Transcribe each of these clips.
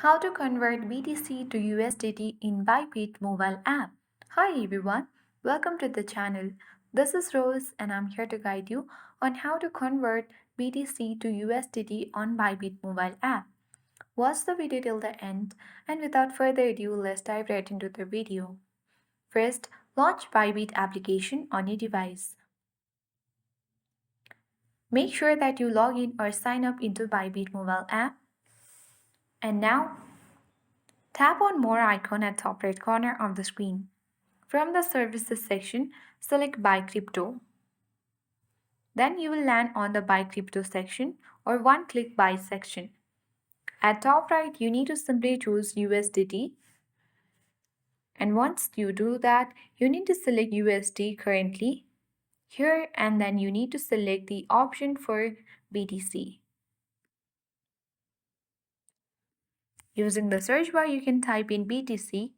How to convert BTC to USDT in ByBit mobile app. Hi everyone, welcome to the channel. This is Rose and I'm here to guide you on how to convert BTC to USDT on ByBit mobile app. Watch the video till the end and without further ado, let's dive right into the video. First, launch ByBit application on your device. Make sure that you log in or sign up into ByBit mobile app. And now, tap on More icon at top right corner of the screen. From the Services section, select Buy Crypto. Then you will land on the Buy Crypto section or one-click Buy section. At top right, you need to simply choose USDT. And once you do that, you need to select USD currently here and then you need to select the option for BTC. Using the search bar, you can type in BTC.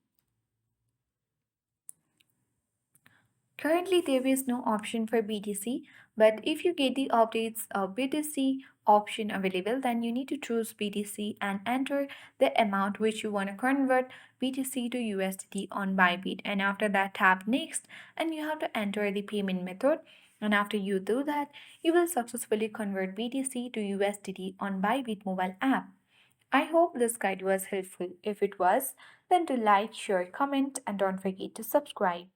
Currently, there is no option for BTC, but if you get the updates of BTC option available, then you need to choose BTC and enter the amount which you want to convert BTC to USDT on ByBit. And after that, tap next, and you have to enter the payment method. And after you do that, you will successfully convert BTC to USDT on ByBit mobile app. I hope this guide was helpful. If it was, then do like, share, comment, and don't forget to subscribe.